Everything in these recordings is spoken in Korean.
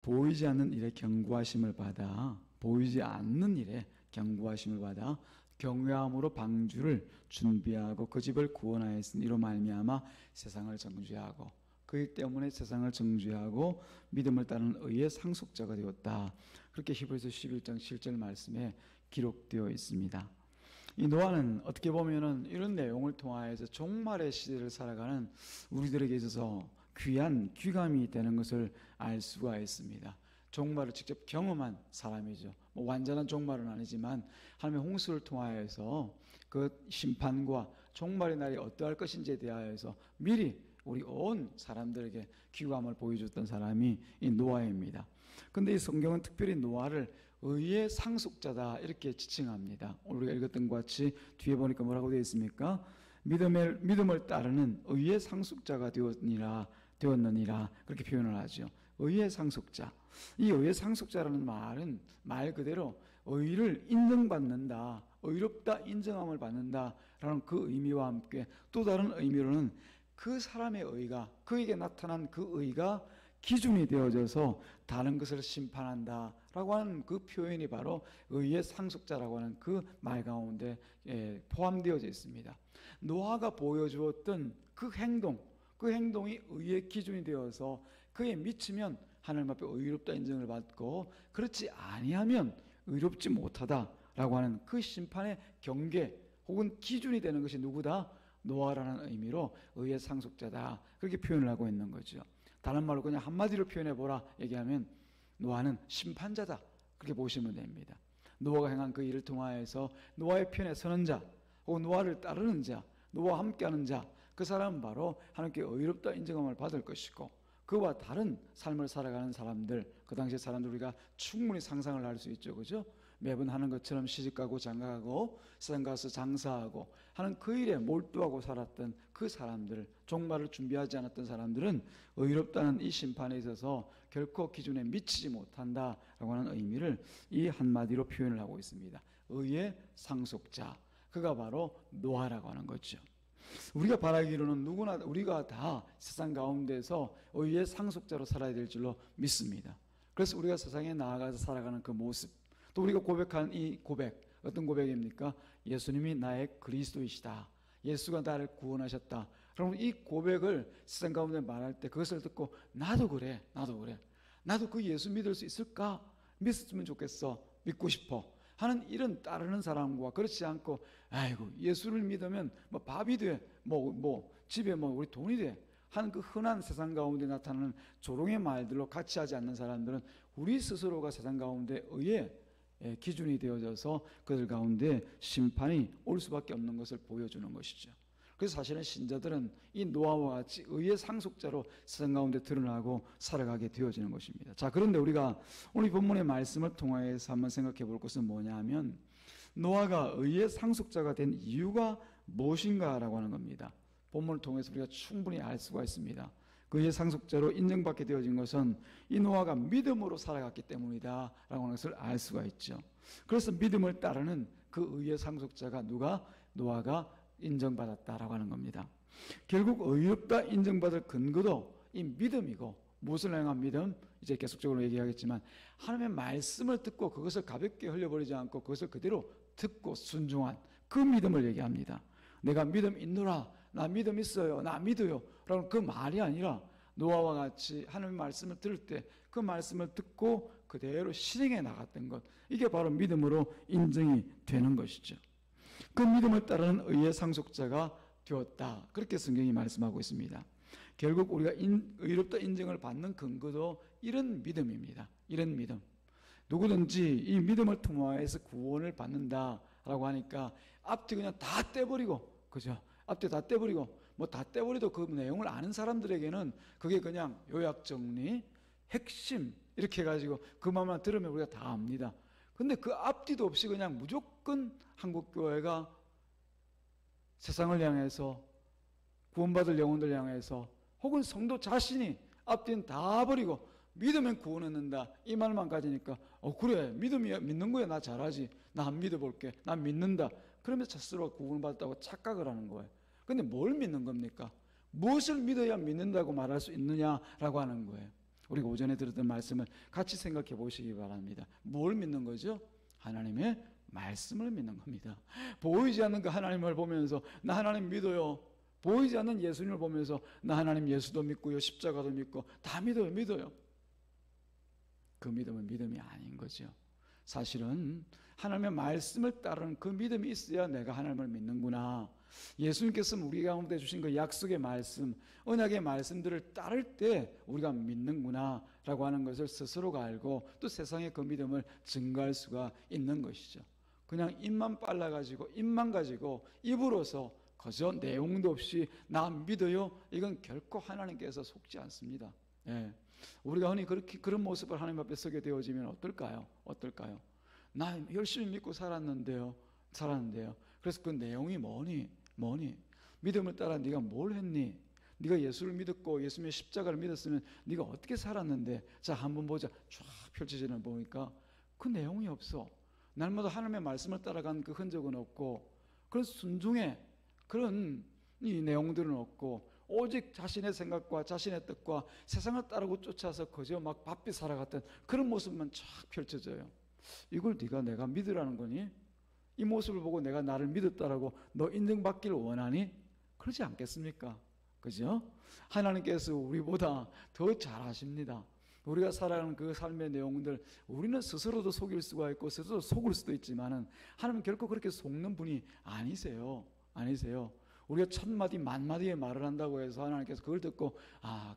보이지 않는 일에 경고하심을 받아 보이지 않는 일에 경고하심을 받아 경외함으로 방주를 준비하고 그 집을 구원하였으니 이로 말미암아 세상을 정죄하고 그일 때문에 세상을 정죄하고 믿음을 따르는 의의 상속자가 되었다. 그렇게 히브리서 11장 7절 말씀에 기록되어 있습니다. 이 노아는 어떻게 보면은 이런 내용을 통하여서 종말의 시대를 살아가는 우리들에게 있어서 귀한 귀감이 되는 것을 알 수가 있습니다. 종말을 직접 경험한 사람이죠. 뭐 완전한 종말은 아니지만 하나님의 홍수를 통하여서 그 심판과 종말의 날이 어떠할 것인지에 대하여서 미리 우리 온 사람들에게 귀감을 보여줬던 사람이 이 노아입니다. 근데 이 성경은 특별히 노아를 의의 상속자다 이렇게 지칭합니다. 우리가 읽었던 것 같이 뒤에 보니까 뭐라고 되어 있습니까? 믿음을 따르는 의의 상속자가 되었느니라 그렇게 표현을 하죠. 의의 상속자. 이 의의 상속자라는 말은 말 그대로 의를 인정받는다, 의롭다 인정함을 받는다라는 그 의미와 함께 또 다른 의미로는 그 사람의 의가, 그에게 나타난 그 의가 기준이 되어져서 다른 것을 심판한다라고 하는 그 표현이 바로 의의 상속자라고 하는 그 말 가운데 포함되어져 있습니다. 노아가 보여주었던 그 행동이 의의 기준이 되어서 그에 미치면 하나님 앞에 의롭다 인정을 받고 그렇지 아니하면 의롭지 못하다라고 하는 그 심판의 경계 혹은 기준이 되는 것이 누구다? 노아라는 의미로 의의 상속자다 그렇게 표현을 하고 있는 거죠. 다른 말로 그냥 한마디로 표현해보라 얘기하면 노아는 심판자다 그렇게 보시면 됩니다. 노아가 행한 그 일을 통하여서 노아의 편에 서는 자 혹은 노아를 따르는 자, 노아와 함께하는 자, 그 사람은 바로 하나님께 의롭다 인정함을 받을 것이고 그와 다른 삶을 살아가는 사람들, 그 당시의 사람들 우리가 충분히 상상을 할 수 있죠. 그죠? 매번 하는 것처럼 시집가고 장가가고 세상 가서 장사하고 하는 그 일에 몰두하고 살았던 그 사람들, 종말을 준비하지 않았던 사람들은 의롭다는 이 심판에 있어서 결코 기준에 미치지 못한다라고 하는 의미를 이 한마디로 표현을 하고 있습니다. 의의 상속자, 그가 바로 노아라고 하는 거죠. 우리가 바라기로는 누구나 우리가 다 세상 가운데서 의의 상속자로 살아야 될 줄로 믿습니다. 그래서 우리가 세상에 나아가서 살아가는 그 모습, 또 우리가 고백한 이 고백, 어떤 고백입니까? 예수님이 나의 그리스도이시다, 예수가 나를 구원하셨다. 그럼 이 고백을 세상 가운데 말할 때 그것을 듣고 나도 그래 나도 그 예수 믿을 수 있을까? 믿었으면 좋겠어, 믿고 싶어 하는 이런 따르는 사람과 그렇지 않고 아이고 예수를 믿으면 뭐 밥이 돼, 집에 우리 돈이 돼 하는 그 흔한 세상 가운데 나타나는 조롱의 말들로 같이 하지 않는 사람들은 우리 스스로가 세상 가운데 의의 기준이 되어져서 그들 가운데 심판이 올 수밖에 없는 것을 보여주는 것이죠. 그래서 사실은 신자들은 이 노아와 같이 의의 상속자로 세상 가운데 드러나고 살아가게 되어지는 것입니다. 자, 그런데 우리가 오늘 본문의 말씀을 통해서 한번 생각해 볼 것은 뭐냐 하면 노아가 의의 상속자가 된 이유가 무엇인가라고 하는 겁니다. 본문을 통해서 우리가 충분히 알 수가 있습니다. 그 의의 상속자로 인정받게 되어진 것은 이 노아가 믿음으로 살아갔기 때문이다 라고 하는 것을 알 수가 있죠. 그래서 믿음을 따르는 그 의의 상속자가 노아가 인정받았다라고 하는 겁니다. 결국 의롭다 인정받을 근거도 이 믿음이고, 무엇을 향한 믿음? 이제 계속적으로 얘기하겠지만 하나님의 말씀을 듣고 그것을 가볍게 흘려버리지 않고 그것을 그대로 듣고 순종한 그 믿음을 얘기합니다. 내가 믿음 있노라, 나 믿음 있어요, 나 믿어요 라는 그 말이 아니라 노아와 같이 하나님의 말씀을 들을 때 그 말씀을 듣고 그대로 실행해 나갔던 것, 이게 바로 믿음으로 인정이 되는 것이죠. 그 믿음을 따르는 의의 상속자가 되었다, 그렇게 성경이 말씀하고 있습니다. 결국 우리가 의롭다 인정을 받는 근거도 이런 믿음입니다. 이런 믿음. 누구든지 이 믿음을 통하여서 구원을 받는다라고 하니까 앞뒤 그냥 다 떼버리고, 그죠? 앞뒤 다 떼버리고, 다 떼버려도 그 내용을 아는 사람들에게는 그게 그냥 요약 정리, 핵심 이렇게 해가지고 그 말만 들으면 우리가 다 압니다. 근데 그 앞뒤도 없이 그냥 무조건 한국교회가 세상을 향해서, 구원받을 영혼들 향해서, 혹은 성도 자신이 앞뒤는 다 버리고 믿으면 구원 얻는다 이 말만 가지니까 그래 믿는 거야, 나 잘하지, 나 안 믿어볼게, 난 믿는다, 그러면서 스스로가 구원받았다고 착각을 하는 거예요. 근데 뭘 믿는 겁니까? 무엇을 믿어야 믿는다고 말할 수 있느냐라고 하는 거예요. 우리가 오전에 들었던 말씀을 같이 생각해 보시기 바랍니다. 뭘 믿는 거죠? 하나님의 말씀을 믿는 겁니다. 보이지 않는 그 하나님을 보면서 나 하나님 믿어요. 보이지 않는 예수님을 보면서 나 하나님 예수도 믿고요, 십자가도 믿고 다 믿어요. 그 믿음은 믿음이 아닌 거죠. 사실은 하나님의 말씀을 따르는 그 믿음이 있어야 내가 하나님을 믿는구나. 예수님께서 우리 가운데 주신 그 약속의 말씀, 언약의 말씀들을 따를 때 우리가 믿는구나 라고 하는 것을 스스로가 알고 또 세상에 그 믿음을 증거할 수가 있는 것이죠. 그냥 입만 빨라가지고 입만 가지고 입으로서 그저 내용도 없이 나 믿어요, 이건 결코 하나님께서 속지 않습니다. 예. 우리가 흔히 그런 모습을 하나님 앞에 서게 되어지면 어떨까요? 나 열심히 믿고 살았는데요. 그래서 그 내용이 뭐니? 믿음을 따라 네가 뭘 했니? 네가 예수를 믿었고 예수님의 십자가를 믿었으면 네가 어떻게 살았는데? 자, 한번 보자. 쫙 펼쳐지는 보니까 그 내용이 없어. 날마다 하나님의 말씀을 따라간 그 흔적은 없고, 그런 순종의 그런 이 내용들은 없고, 오직 자신의 생각과 자신의 뜻과 세상을 따르고 쫓아서 그저 막 바삐 살아갔던 그런 모습만 쫙 펼쳐져요. 이걸 내가 믿으라는 거니? 이 모습을 보고 내가 나를 믿었다라고 너 인정받기를 원하니? 그러지 않겠습니까? 그죠? 하나님께서 우리보다 더 잘 아십니다. 우리가 살아가는 그 삶의 내용들, 우리는 스스로도 속일 수가 있고 스스로 속을 수도 있지만은 하나님은 결코 그렇게 속는 분이 아니세요. 우리가 천마디 만마디의 말을 한다고 해서 하나님께서 그걸 듣고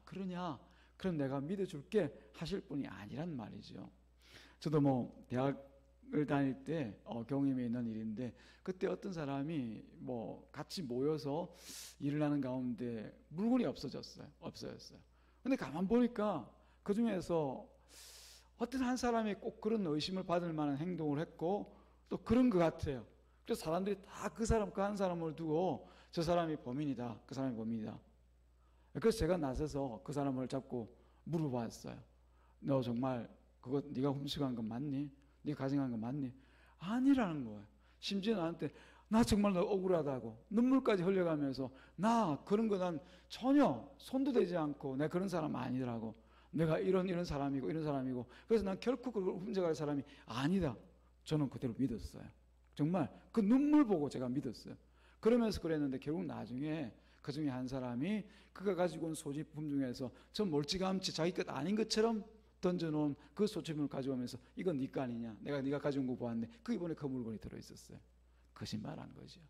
그러냐? 그럼 내가 믿어줄게 하실 분이 아니란 말이죠. 저도 대학을 다닐 때 경험이 있는 일인데, 그때 어떤 사람이 같이 모여서 일을 하는 가운데 물건이 없어졌어요. 근데 가만 보니까 그 중에서 어떤 한 사람이 꼭 그런 의심을 받을 만한 행동을 했고 또 그런 것 같아요. 그래서 사람들이 다 그 한 사람을 두고 저 사람이 범인이다. 그 사람이 범인이다. 그래서 제가 나서서 그 사람을 잡고 물어봤어요. 너 정말 그거 네가 훔쳐간 거 맞니? 네가 가져간 거 맞니? 아니라는 거예요. 심지어 나한테 나 정말 너 억울하다고 눈물까지 흘려가면서 나 그런 거 난 전혀 손도 대지 않고 내가 그런 사람 아니더라고. 내가 이런 사람이고 그래서 난 결코 그걸 훔쳐갈 사람이 아니다. 저는 그대로 믿었어요. 정말 그 눈물 보고 제가 믿었어요. 그러면서 그랬는데 결국 나중에 그 중에 한 사람이 그가 가지고 온 소지품 중에서 저 멀찌감치 자기 것 아닌 것처럼 던져놓은 그 소지품을 가져오면서 이건 네 거 아니냐? 네가 가져온 거 보았는데 그 이번에 그 물건이 들어있었어요. 거짓말한 거죠.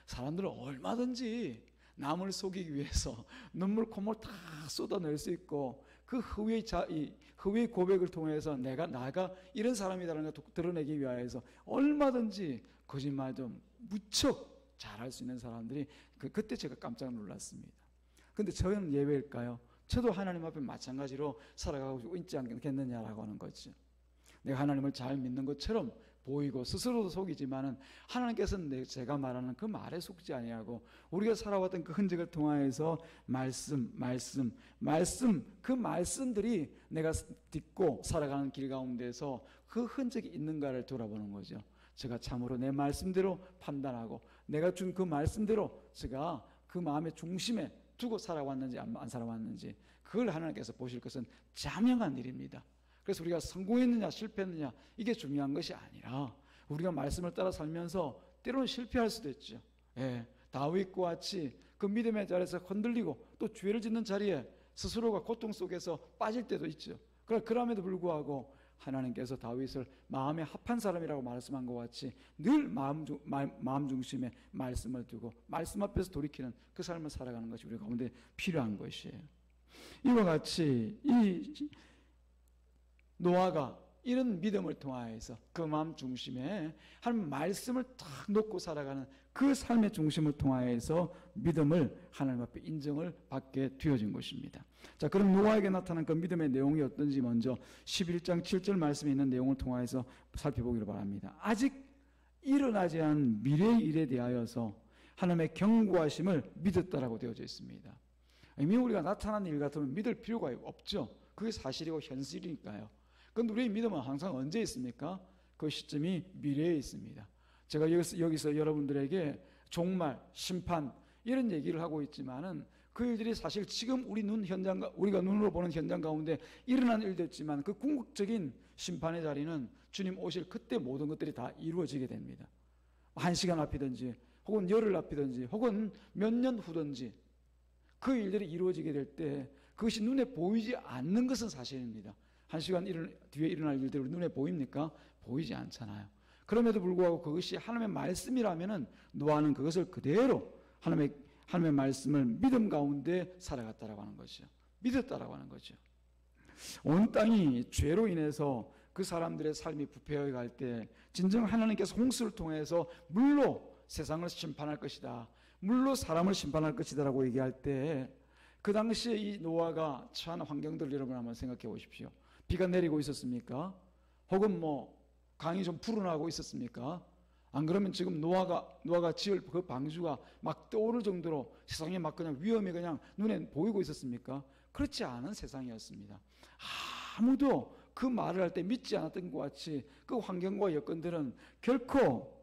사람들은 얼마든지 남을 속이기 위해서 눈물 콧물 다 쏟아낼 수 있고 그 허위의 고백을 통해서 나가 이런 사람이라는 걸 드러내기 위하여서 얼마든지 거짓말도 무척 잘할 수 있는 사람들이 그때 제가 깜짝 놀랐습니다. 근데 저는 예외일까요? 저도 하나님 앞에 마찬가지로 살아가고 있지 않겠느냐라고 하는 거죠. 내가 하나님을 잘 믿는 것처럼 보이고 스스로도 속이지만은 하나님께서는 제가 말하는 그 말에 속지 아니하고 우리가 살아왔던 그 흔적을 통하여서 말씀 그 말씀들이 내가 딛고 살아가는 길 가운데서 그 흔적이 있는가를 돌아보는 거죠. 제가 참으로 내 말씀대로 판단하고 내가 준 그 말씀대로 제가 그 마음의 중심에 두고 살아왔는지 안 살아왔는지 그걸 하나님께서 보실 것은 자명한 일입니다. 그래서 우리가 성공했느냐 실패했느냐 이게 중요한 것이 아니라 우리가 말씀을 따라 살면서 때로는 실패할 수도 있죠. 다윗과 같이 그 믿음의 자리에서 흔들리고 또 죄를 짓는 자리에 스스로가 고통 속에서 빠질 때도 있죠. 그럼에도 불구하고 하나님께서 다윗을 마음에 합한 사람이라고 말씀한 것 같이 늘 마음 중심에 말씀을 두고 말씀 앞에서 돌이키는 그 삶을 살아가는 것이 우리 가운데 필요한 것이에요. 이와 같이 이 노아가 이런 믿음을 통하여서 그 마음 중심에 하나님 말씀을 딱 놓고 살아가는 그 삶의 중심을 통하여서 믿음을 하나님 앞에 인정을 받게 되어진 것입니다. 자, 그럼 노아에게 나타난 그 믿음의 내용이 어떤지 먼저 11장 7절 말씀에 있는 내용을 통하여서 살펴보기를 바랍니다. 아직 일어나지 않은 미래의 일에 대하여서 하나님의 경고하심을 믿었다라고 되어져 있습니다. 이미 우리가 나타난 일 같으면 믿을 필요가 없죠. 그게 사실이고 현실이니까요. 그런데 우리의 믿음은 항상 언제 있습니까? 그 시점이 미래에 있습니다. 제가 여기서 여러분들에게 종말, 심판 이런 얘기를 하고 있지만은 그 일들이 사실 지금 우리가 눈으로 보는 현장 가운데 일어난 일이었지만 그 궁극적인 심판의 자리는 주님 오실 그때 모든 것들이 다 이루어지게 됩니다. 1시간 앞이든지 혹은 열흘 앞이든지 혹은 몇 년 후든지 그 일들이 이루어지게 될 때 그것이 눈에 보이지 않는 것은 사실입니다. 1시간 뒤에 일어날 일들이 눈에 보입니까? 보이지 않잖아요. 그럼에도 불구하고 그것이 하나님의 말씀이라면 노아는 그것을 그대로 하나님의 말씀을 믿음 가운데 살아갔다라고 하는 것이죠. 믿었다라고 하는 거죠. 온 땅이 죄로 인해서 그 사람들의 삶이 부패해 갈 때 진정 하나님께서 홍수를 통해서 물로 세상을 심판할 것이다, 물로 사람을 심판할 것이다라고 얘기할 때 그 당시에 이 노아가 처한 환경들을 여러분 한번 생각해 보십시오. 비가 내리고 있었습니까? 혹은 강이 좀 불어나고 있었습니까? 안 그러면 지금 노아가 지을 그 방주가 막 떠오를 정도로 세상에 막 그냥 위험이 그냥 눈에 보이고 있었습니까? 그렇지 않은 세상이었습니다. 아무도 그 말을 할 때 믿지 않았던 것 같이 그 환경과 여건들은 결코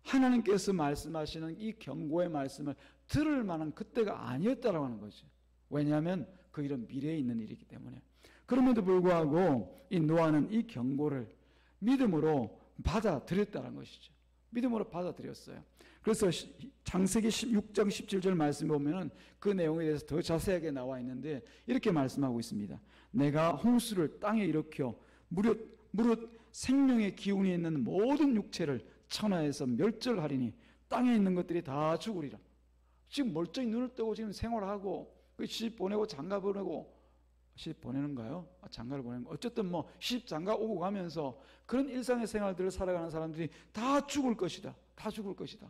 하나님께서 말씀하시는 이 경고의 말씀을 들을 만한 그때가 아니었다라고 하는 거죠. 왜냐하면 그 일은 미래에 있는 일이기 때문에. 그럼에도 불구하고 이 노아는 이 경고를 믿음으로 받아들였다는 것이죠. 믿음으로 받아들였어요. 그래서 창세기 16장 17절 말씀에 보면은 그 내용에 대해서 더 자세하게 나와 있는데 이렇게 말씀하고 있습니다. 내가 홍수를 땅에 일으켜 무릇 생명의 기운이 있는 모든 육체를 천하에서 멸절하리니 땅에 있는 것들이 다 죽으리라. 지금 멀쩡히 눈을 뜨고 지금 생활하고 시집 보내고 장가 보내고, 시집 보내는가요? 장가를 보내는 거. 어쨌든 시집 장가 오고 가면서 그런 일상의 생활들을 살아가는 사람들이 다 죽을 것이다. 다 죽을 것이다.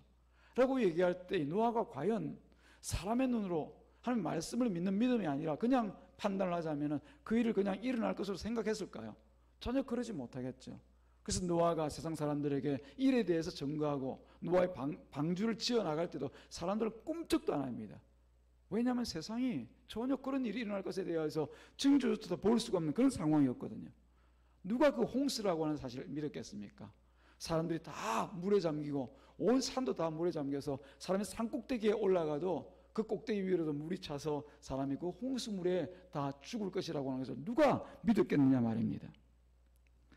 라고 얘기할 때 노아가 과연 사람의 눈으로 하나님 말씀을 믿는 믿음이 아니라 그냥 판단을 하자면 그 일을 그냥 일어날 것으로 생각했을까요? 전혀 그러지 못하겠죠. 그래서 노아가 세상 사람들에게 일에 대해서 증거하고 노아의 방주를 지어나갈 때도 사람들은 꿈쩍도 안 합니다. 왜냐하면 세상이 전혀 그런 일이 일어날 것에 대해서 증거조차도 볼 수가 없는 그런 상황이었거든요. 누가 그 홍수라고 하는 사실을 믿었겠습니까? 사람들이 다 물에 잠기고 온 산도 다 물에 잠겨서 사람이 산 꼭대기에 올라가도 그 꼭대기 위로도 물이 차서 사람이 그 홍수물에 다 죽을 것이라고 하는 것을 누가 믿었겠느냐 말입니다.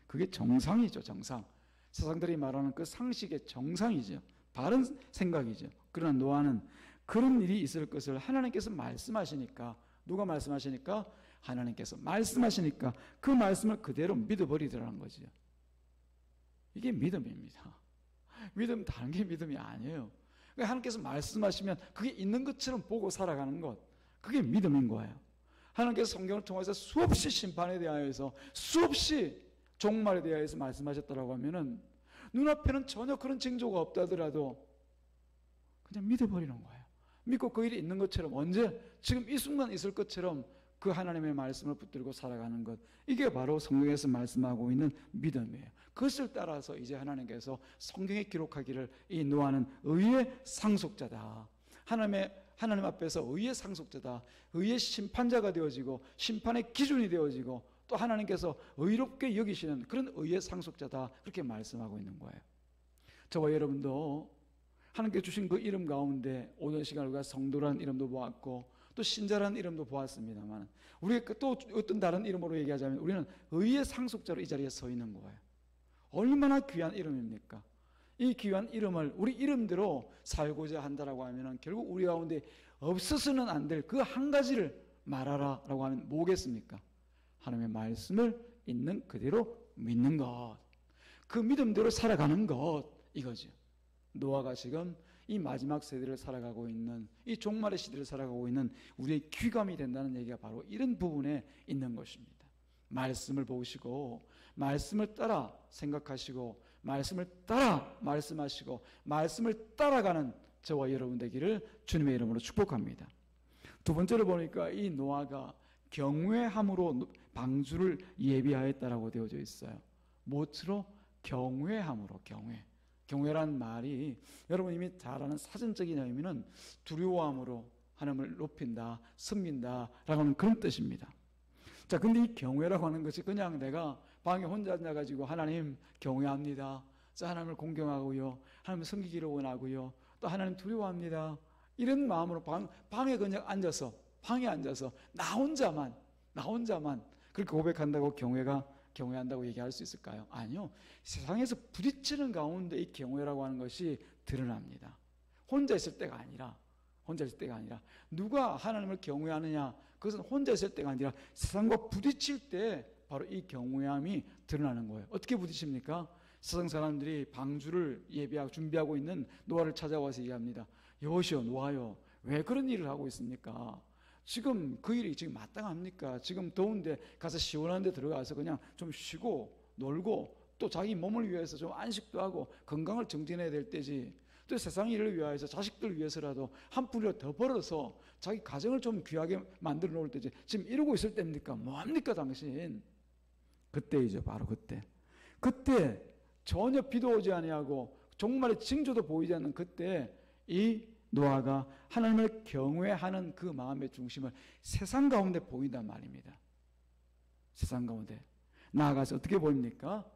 그게 정상이죠, 정상. 세상들이 말하는 그 상식의 정상이죠. 바른 생각이죠. 그러나 노아는 그런 일이 있을 것을 하나님께서 말씀하시니까, 누가 말씀하시니까? 하나님께서 말씀하시니까 그 말씀을 그대로 믿어버리더라는 거죠. 이게 믿음입니다. 믿음 다른 게 믿음이 아니에요. 하나님께서 말씀하시면 그게 있는 것처럼 보고 살아가는 것, 그게 믿음인 거예요. 하나님께서 성경을 통해서 수없이 심판에 대하여서 수없이 종말에 대하여서 말씀하셨다라고 하면은 눈앞에는 전혀 그런 징조가 없다더라도 그냥 믿어버리는 거예요. 믿고 그 일이 있는 것처럼, 언제 지금 이 순간 있을 것처럼 그 하나님의 말씀을 붙들고 살아가는 것, 이게 바로 성경에서 말씀하고 있는 믿음이에요. 그것을 따라서 이제 하나님께서 성경에 기록하기를 이 노아는 의의 상속자다, 하나님 앞에서 의의 상속자다, 의의 심판자가 되어지고 심판의 기준이 되어지고 또 하나님께서 의롭게 여기시는 그런 의의 상속자다, 그렇게 말씀하고 있는 거예요. 저와 여러분도 하나님께 주신 그 이름 가운데 오전 시간 우리가 성도라는 이름도 보았고 또 신자라는 이름도 보았습니다만, 우리가 또 어떤 다른 이름으로 얘기하자면 우리는 의의 상속자로 이 자리에 서 있는 거예요. 얼마나 귀한 이름입니까? 이 귀한 이름을 우리 이름대로 살고자 한다라고 하면 결국 우리 가운데 없어서는 안 될 그 한 가지를 말하라 라고 하면 뭐겠습니까? 하나님의 말씀을 있는 그대로 믿는 것, 그 믿음대로 살아가는 것, 이거죠. 노아가 지금 이 마지막 세대를 살아가고 있는, 이 종말의 시대를 살아가고 있는 우리의 귀감이 된다는 얘기가 바로 이런 부분에 있는 것입니다. 말씀을 보시고 말씀을 따라 생각하시고 말씀을 따라 말씀하시고 말씀을 따라가는 저와 여러분 되기를 주님의 이름으로 축복합니다. 두 번째로 보니까 이 노아가 경외함으로 방주를 예비하였다라고 되어져 있어요. 무엇으로? 경외함으로. 경외란 말이 여러분 이미 잘 아는 사전적인 의미는 두려워함으로 하나님을 높인다, 섬긴다 라고 하는 그런 뜻입니다. 자, 근데 이 경외라고 하는 것이 그냥 내가 방에 혼자 앉아가지고 하나님 경외합니다, 자 하나님을 공경하고요, 하나님을 섬기기를 원하고요, 또 하나님 두려워합니다, 이런 마음으로 방에 그냥 앉아서, 방에 앉아서 나 혼자만 그렇게 고백한다고 경외한다고 얘기할 수 있을까요? 아니요. 세상에서 부딪히는 가운데 이 경외라고 하는 것이 드러납니다. 혼자 있을 때가 아니라 누가 하나님을 경외하느냐, 그것은 혼자 있을 때가 아니라 세상과 부딪힐 때 바로 이 경외함이 드러나는 거예요. 어떻게 부딪힙니까? 세상 사람들이 방주를 준비하고 있는 노아를 찾아와서 얘기합니다. 여보시오, 노아요, 왜 그런 일을 하고 있습니까? 지금 그 일이 지금 마땅합니까? 지금 더운데 가서 시원한 데 들어가서 그냥 좀 쉬고 놀고 또 자기 몸을 위해서 좀 안식도 하고 건강을 정진해야 될 때지, 또 세상 일을 위하여서 자식들 위해서라도 한 푼이라도 더 벌어서 자기 가정을 좀 귀하게 만들어 놓을 때지, 지금 이러고 있을 때입니까? 뭐합니까 당신? 그때이죠. 바로 그때 전혀 비도 오지 아니하고 정말의 징조도 보이지 않는 그때 이 노아가 하나님을 경외하는 그 마음의 중심을 세상 가운데 보인단 말입니다. 세상 가운데 나아가서 어떻게 보입니까?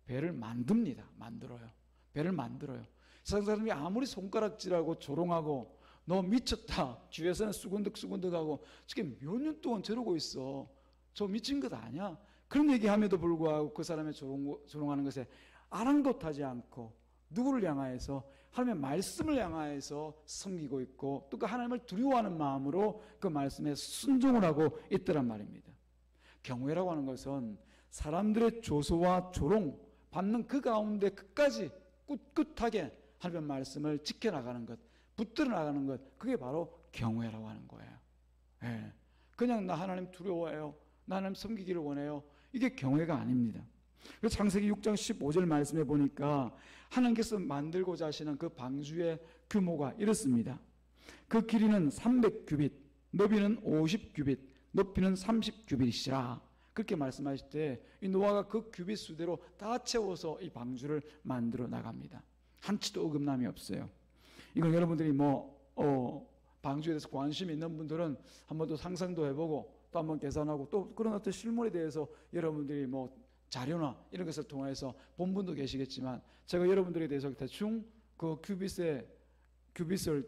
배를 만들어요. 배를 만들어요. 세상 사람이 아무리 손가락질하고 조롱하고 너 미쳤다, 주위에서는 수근득수근득하고 지금 몇 년 동안 저러고 있어, 저 미친 것 아니야? 그런 얘기함에도 불구하고 그 사람의 조롱하는 것에 아랑곳하지 않고 누구를 향하여서, 하나님의 말씀을 향하여서 섬기고 있고 또 그 하나님을 두려워하는 마음으로 그 말씀에 순종을 하고 있더란 말입니다. 경외라고 하는 것은 사람들의 조소와 조롱 받는 그 가운데 끝까지 꿋꿋하게 하나님의 말씀을 지켜나가는 것, 붙들어 나가는 것, 그게 바로 경외라고 하는 거예요. 예. 그냥 나 하나님 두려워해요, 나 하나님 섬기기를 원해요, 이게 경외가 아닙니다. 그래서 창세기 6장 15절 말씀해 보니까 하나님께서 만들고자 하시는 그 방주의 규모가 이렇습니다. 그 길이는 300규빗, 너비는 50규빗, 높이는 30규빗이시라. 그렇게 말씀하실 때 이 노아가 그 규빗 수대로 다 채워서 이 방주를 만들어 나갑니다. 한치도 어긋남이 없어요. 이건 여러분들이 방주에 대해서 관심이 있는 분들은 한번 또 상상도 해보고 또 한번 계산하고 또 그런 어떤 실물에 대해서 여러분들이 자료나 이런 것을 통해서 본 분도 계시겠지만, 제가 여러분들에 대해서 대충 그 규빗을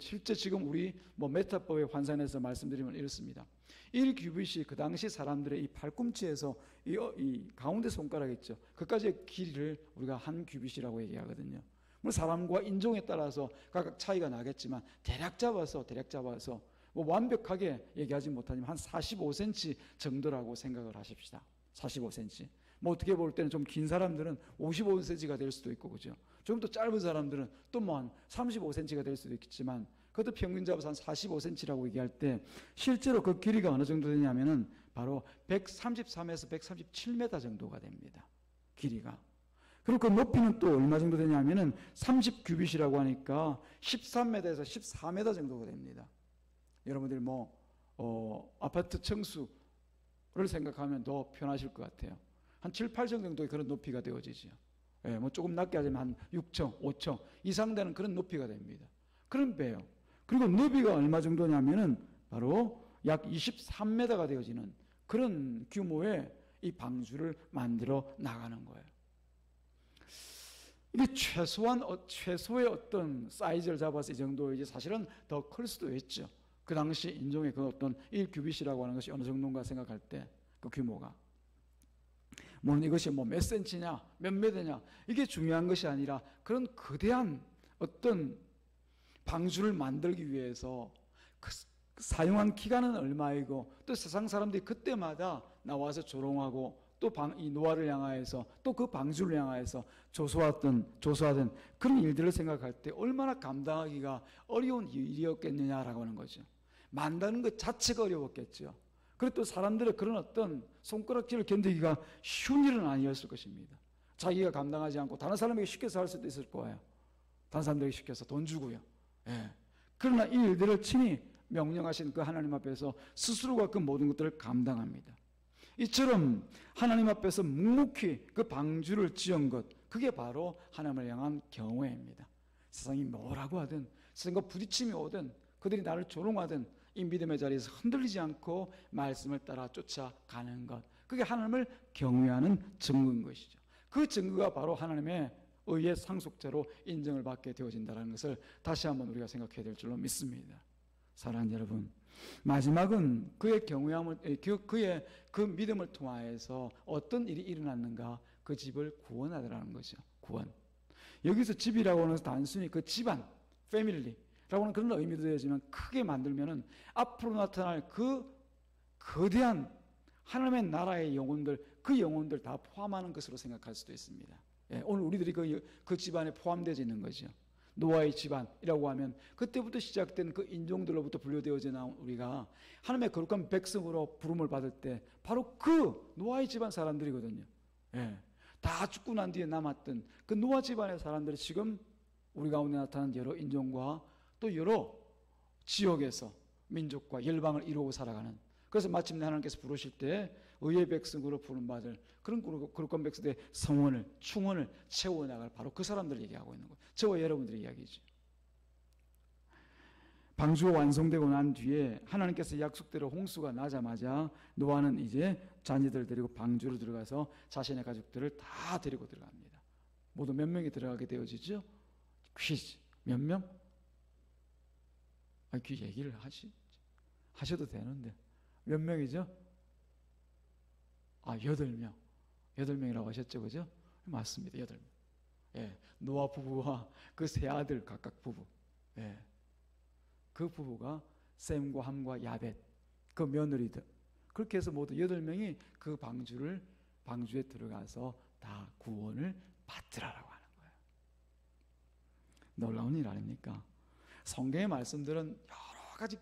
실제 지금 우리 메타법에 환산해서 말씀드리면 이렇습니다. 1규빗이 그 당시 사람들의 이 팔꿈치에서 이 가운데 손가락 있죠, 그까지의 길이를 우리가 한 규빗이라고 얘기하거든요. 물론 사람과 인종에 따라서 각각 차이가 나겠지만 대략 잡아서 완벽하게 얘기하지 못하지만 한 45cm 정도라고 생각을 하십시다. 45cm. 어떻게 볼 때는 좀 긴 사람들은 55cm가 될 수도 있고, 그죠? 좀 더 짧은 사람들은 또 한 35cm가 될 수도 있겠지만, 그것도 평균 잡아서 한 45cm라고 얘기할 때 실제로 그 길이가 어느 정도 되냐면은 바로 133에서 137m 정도가 됩니다. 길이가. 그리고 그 높이는 또 얼마 정도 되냐면은 30규빗이라고 하니까 13m에서 14m 정도가 됩니다. 여러분들이 아파트 층수를 생각하면 더 편하실 것 같아요. 한 7, 8층 정도의 그런 높이가 되어지죠. 예, 조금 낮게 하자면 한 6층, 5층 이상 되는 그런 높이가 됩니다. 그런 배요. 그리고 너비가 얼마 정도냐면은 바로 약 23m가 되어지는 그런 규모의 이 방주를 만들어 나가는 거예요. 이게 최소의 어떤 사이즈를 잡아서 이 정도이지 사실은 더 클 수도 있죠. 그 당시 인종의 그 어떤 1규빗이라고 하는 것이 어느 정도인가 생각할 때 그 규모가. 물론 이것이 몇 센치냐, 몇 미터냐, 이게 중요한 것이 아니라 그런 거대한 어떤 방주를 만들기 위해서 사용한 기간은 얼마이고 또 세상 사람들이 그때마다 나와서 조롱하고 또 이 노아를 향하여서 또 그 방주를 향하여서 조소하던 그런 일들을 생각할 때 얼마나 감당하기가 어려운 일이었겠느냐라고 하는 거죠. 만드는 것 자체가 어려웠겠죠. 그리고 또 사람들의 그런 어떤 손가락질을 견디기가 쉬운 일은 아니었을 것입니다. 자기가 감당하지 않고 다른 사람에게 시켜서 할 수도 있을 거예요. 다른 사람들에게 시켜서 돈 주고요. 예. 그러나 이 일들을 친히 명령하신 그 하나님 앞에서 스스로가 그 모든 것들을 감당합니다. 이처럼 하나님 앞에서 묵묵히 그 방주를 지은 것, 그게 바로 하나님을 향한 경외입니다. 세상이 뭐라고 하든, 세상과 부딪힘이 오든, 그들이 나를 조롱하든 이 믿음의 자리에서 흔들리지 않고 말씀을 따라 쫓아가는 것, 그게 하나님을 경외하는 증거인 것이죠. 그 증거가 바로 하나님의 의의 상속자로 인정을 받게 되어진다는 것을 다시 한번 우리가 생각해야 될 줄로 믿습니다. 사랑하는 여러분, 마지막은 그의 경외함을, 그의 그 믿음을 통하여서 어떤 일이 일어났는가? 그 집을 구원하더라는 거죠. 구원. 여기서 집이라고 하는 것은 단순히 그 집안, 패밀리라고 하는 그런 의미도 되지만 크게 만들면은 앞으로 나타날 그 거대한 하나님의 나라의 영혼들, 그 영혼들 다 포함하는 것으로 생각할 수도 있습니다. 예, 오늘 우리들이 그 집안에 포함되어 있는 거죠. 노아의 집안이라고 하면 그때부터 시작된 그 인종들로부터 분류되어져 나온 우리가 하나님의 거룩한 백성으로 부름을 받을 때 바로 그 노아의 집안 사람들이거든요. 예, 다 죽고 난 뒤에 남았던 그 노아 집안의 사람들이 지금 우리 가운데 나타난 여러 인종과 또 여러 지역에서 민족과 열방을 이루고 살아가는, 그래서 마침내 하나님께서 부르실 때 의의 백성으로 부름받을 그런 거룩한 백성들의 성원을, 충원을 채워나갈 바로 그 사람들을 얘기하고 있는 거예요. 저와 여러분들의 이야기죠. 방주가 완성되고 난 뒤에 하나님께서 약속대로 홍수가 나자마자 노아는 이제 자녀들 데리고 방주로 들어가서 자신의 가족들을 다 데리고 들어갑니다. 모두 몇 명이 들어가게 되어지죠? 퀴즈. 몇 명? 그 얘기를 하셔도 되는데 몇 명이죠? 8명. 8명이라고 하셨죠, 그죠? 맞습니다. 8명. 예, 노아 부부와 그 세 아들 각각 부부. 예, 그 부부가 셈과 함과 야벳, 그 며느리들. 그렇게 해서 모두 8명이 그 방주에 들어가서 다 구원을 받으라라고 하는 거예요. 놀라운 일 아닙니까? 성경의 말씀들은 여러 가지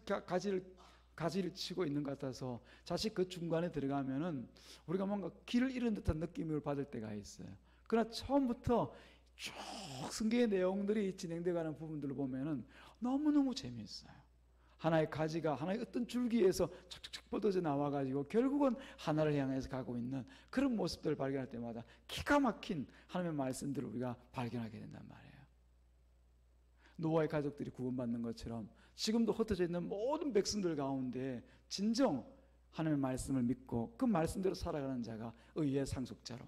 가지를 치고 있는 것 같아서 자칫 그 중간에 들어가면은 우리가 뭔가 길을 잃은 듯한 느낌을 받을 때가 있어요. 그러나 처음부터 쭉 성경의 내용들이 진행되어가는 부분들을 보면은 너무너무 재미있어요. 하나의 가지가 하나의 어떤 줄기에서 착착착 뻗어져 나와가지고 결국은 하나를 향해서 가고 있는 그런 모습들을 발견할 때마다 기가 막힌 하나님의 말씀들을 우리가 발견하게 된단 말이에요. 노아의 가족들이 구원받는 것처럼 지금도 흩어져 있는 모든 백성들 가운데 진정 하나님의 말씀을 믿고 그 말씀대로 살아가는 자가 의의 상속자로,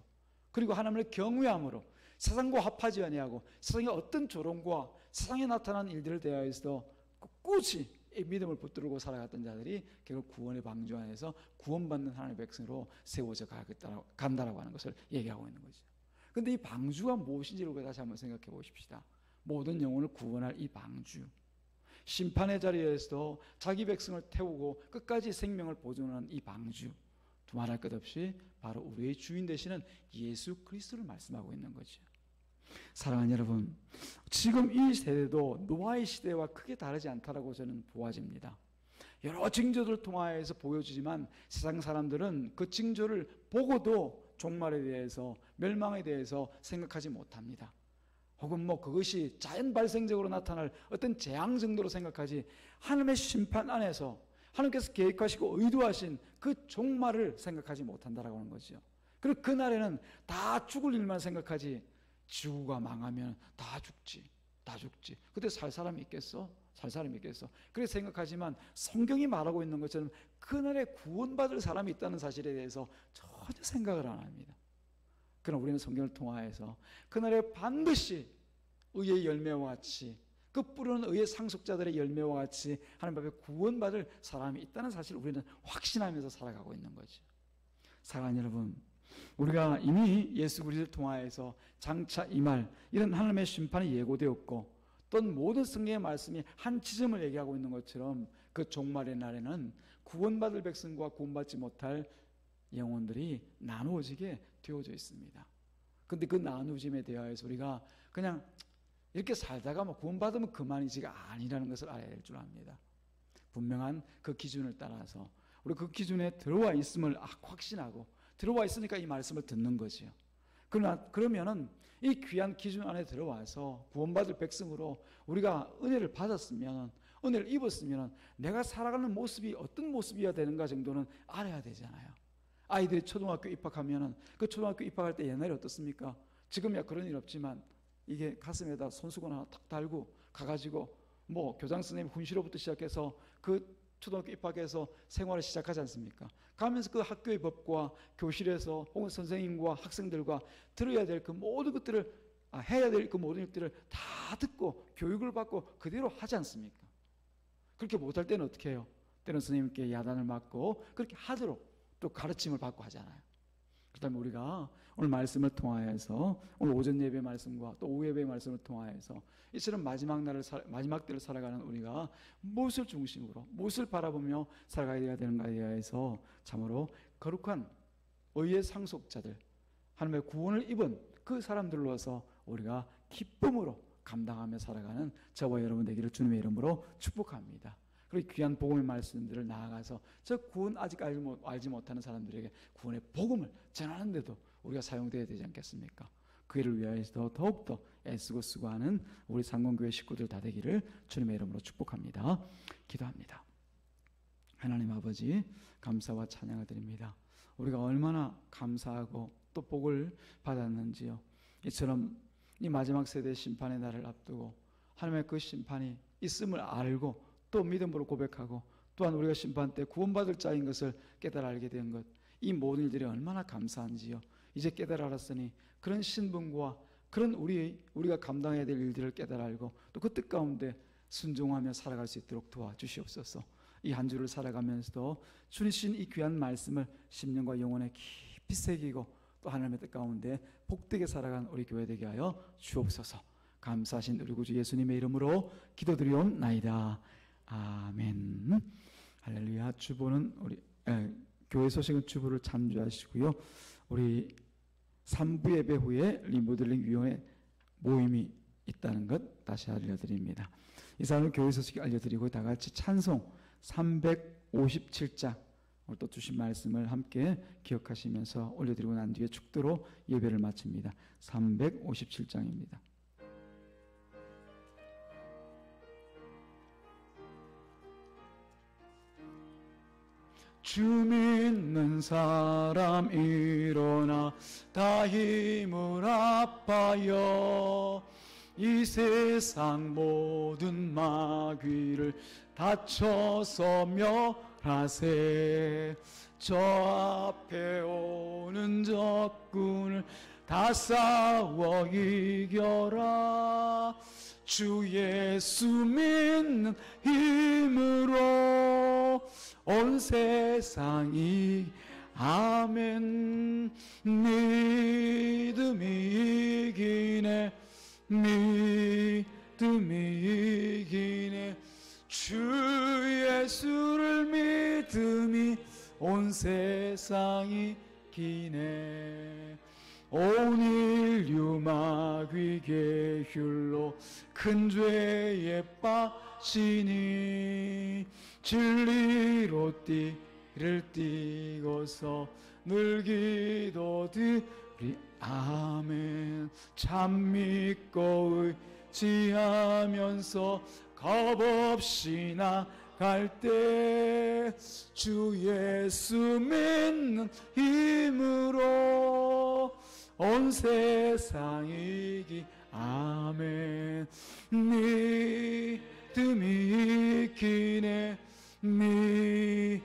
그리고 하나님을 경외함으로 세상과 합하지 아니하고 세상의 어떤 조롱과 세상에 나타난 일들을 대하여서 꿋꿋이 이 믿음을 붙들고 살아갔던 자들이 결국 구원의 방주 안에서 구원받는 하나님의 백성으로 세워져 간다라고 하는 것을 얘기하고 있는 거죠. 그런데 이 방주가 무엇인지를 다시 한번 생각해 보십시다. 모든 영혼을 구원할 이 방주, 심판의 자리에서 자기 백성을 태우고 끝까지 생명을 보존하는 이 방주, 두말할 것 없이 바로 우리의 주인 되시는 예수 그리스도를 말씀하고 있는 거죠. 사랑하는 여러분, 지금 이 세대도 노아의 시대와 크게 다르지 않다라고 저는 보아집니다. 여러 징조들을 통하여서 보여주지만 세상 사람들은 그 징조를 보고도 종말에 대해서, 멸망에 대해서 생각하지 못합니다. 혹은 그것이 자연 발생적으로 나타날 어떤 재앙 정도로 생각하지 하나님의 심판 안에서 하나님께서 계획하시고 의도하신 그 종말을 생각하지 못한다라고 하는 거죠. 그리고 그날에는 다 죽을 일만 생각하지 지구가 망하면 다 죽지. 그때 살 사람이 있겠어? 그래서 생각하지만 성경이 말하고 있는 것처럼 그날에 구원받을 사람이 있다는 사실에 대해서 전혀 생각을 안 합니다. 그러나 우리는 성경을 통하여서 그날에 반드시 의의 열매와 같이 그 뿌리는 의의 상속자들의 열매와 같이 하나님 앞에 구원받을 사람이 있다는 사실을 우리는 확신하면서 살아가고 있는 거죠. 사랑하는 여러분, 우리가 이미 예수 그리스도를 통하여서 장차 임할 이런 하나님의 심판이 예고되었고 또 모든 성경의 말씀이 한 지점을 얘기하고 있는 것처럼 그 종말의 날에는 구원받을 백성과 구원받지 못할 영혼들이 나누어지게 되어져 있습니다. 그런데 그 나누어짐에 대하여서 우리가 그냥 이렇게 살다가 구원받으면 그만이지가 아니라는 것을 알아야 될 줄 압니다. 분명한 그 기준을 따라서 우리 그 기준에 들어와 있음을 확신하고 들어와 있으니까 이 말씀을 듣는 거지요. 그러면은 이 귀한 기준 안에 들어와서 구원받을 백성으로 우리가 은혜를 받았으면, 은혜를 입었으면 내가 살아가는 모습이 어떤 모습이어야 되는가 정도는 알아야 되잖아요. 아이들이 초등학교 입학하면은 그 초등학교 입학할 때 옛날에 어떻습니까? 지금이야 그런 일 없지만 이게 가슴에다 손수건 하나 탁 달고 가가지고 교장 선생님 훈시로부터 시작해서 그 초등학교 입학해서 생활을 시작하지 않습니까? 가면서 그 학교의 법과 교실에서 혹은 선생님과 학생들과 들어야 될 그 모든 것들을 해야 될 그 모든 일들을 다 듣고 교육을 받고 그대로 하지 않습니까? 그렇게 못할 때는 어떻게 해요? 때는 선생님께 야단을 맞고 그렇게 하도록 또 가르침을 받고 하잖아요. 그다음에 우리가 오늘 말씀을 통하여서 오늘 오전 예배 말씀과 또 오후 예배 말씀을 통하여서 이처럼 마지막 때를 살아가는 우리가 무엇을 중심으로 무엇을 바라보며 살아가야 되는가에 대해서 참으로 거룩한 의의 상속자들, 하나님의 구원을 입은 그 사람들로서 우리가 기쁨으로 감당하며 살아가는 저와 여러분 되기를 주님의 이름으로 축복합니다. 그리고 귀한 복음의 말씀들을 나아가서 저 구원 아직 알지 못하는 사람들에게 구원의 복음을 전하는데도 우리가 사용되어야 되지 않겠습니까? 그 일을 위하여서 더욱더 애쓰고 수고하는 우리 상공교회 식구들 다 되기를 주님의 이름으로 축복합니다. 기도합니다. 하나님 아버지, 감사와 찬양을 드립니다. 우리가 얼마나 감사하고 또 복을 받았는지요. 이처럼 이 마지막 세대의 심판의 날을 앞두고 하나님의 그 심판이 있음을 알고 또 믿음으로 고백하고 또한 우리가 심판 때 구원받을 자인 것을 깨달아 알게 된 것, 이 모든 일들이 얼마나 감사한지요. 이제 깨달아 알았으니 그런 신분과 그런 우리가 감당해야 될 일들을 깨달아 알고 또 그 뜻 가운데 순종하며 살아갈 수 있도록 도와주시옵소서. 이 한 주를 살아가면서도 주신 이 귀한 말씀을 심령과 영혼에 깊이 새기고 또 하나님의 뜻 가운데 복되게 살아간 우리 교회 되게 하여 주옵소서. 감사하신 우리 구주 예수님의 이름으로 기도드리옵나이다. 아멘. 할렐루야. 주보는 교회 소식은 주보를 참조하시고요. 우리 3부 예배 후에 리모델링 위원회 모임이 있다는 것 다시 알려드립니다. 이상으로 교회 소식 알려드리고 다 같이 찬송 357장 오늘 또 주신 말씀을 함께 기억하시면서 올려드리고 난 뒤에 축도로 예배를 마칩니다. 357장입니다. 주 믿는 사람 일어나 다 힘을 합하여 이 세상 모든 마귀를 다쳐서 멸하세. 저 앞에 오는 적군을 다 싸워 이겨라. 주 예수 믿는 힘으로 온 세상이 아멘. 믿음이 이기네, 믿음이 이기네. 주 예수를 믿음이 온 세상이 기네. 온 인류 마귀 계율로 큰 죄에 빠지니 진리로 띠를 띠고서 늘 기도드리 아멘. 참 믿고 의지하면서 겁없이 나갈 때 주 예수 믿는 힘으로 온 세상이 이기 아멘. 믿음이 이기네, 믿음이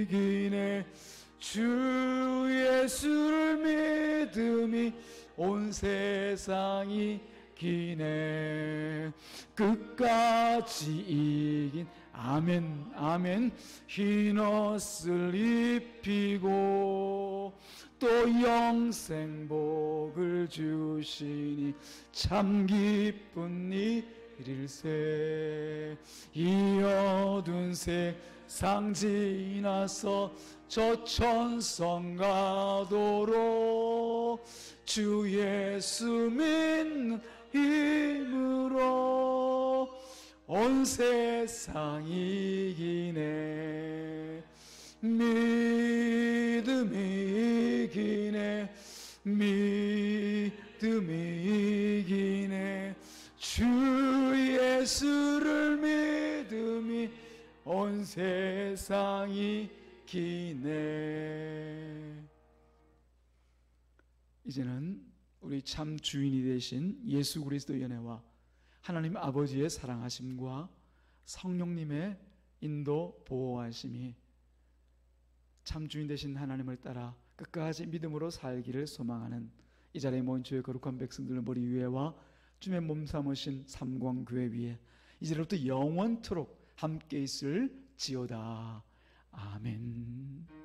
이기네. 주 예수를 믿음이 온 세상이 기네. 끝까지 이긴 아멘 아멘. 흰 옷을 입히고 또 영생복을 주시니 참 기쁜 일일세. 이 어두운 세상 지나서 저 천성 가도록 주 예수 믿는 힘으로 온 세상이 이기네. 믿음이 이기네, 믿음이 이기네. 주 예수를 믿음이 온 세상이 기네. 이제는 우리 참 주인이 되신 예수 그리스도의 은혜와 하나님 아버지의 사랑하심과 성령님의 인도 보호하심이 참 주인 되신 하나님을 따라 끝까지 믿음으로 살기를 소망하는 이 자리에 모인 주의 거룩한 백성들의 머리 위에와 주의 몸 삼으신 삼광교회 위에 이제로부터 영원토록 함께 있을지어다. 아멘.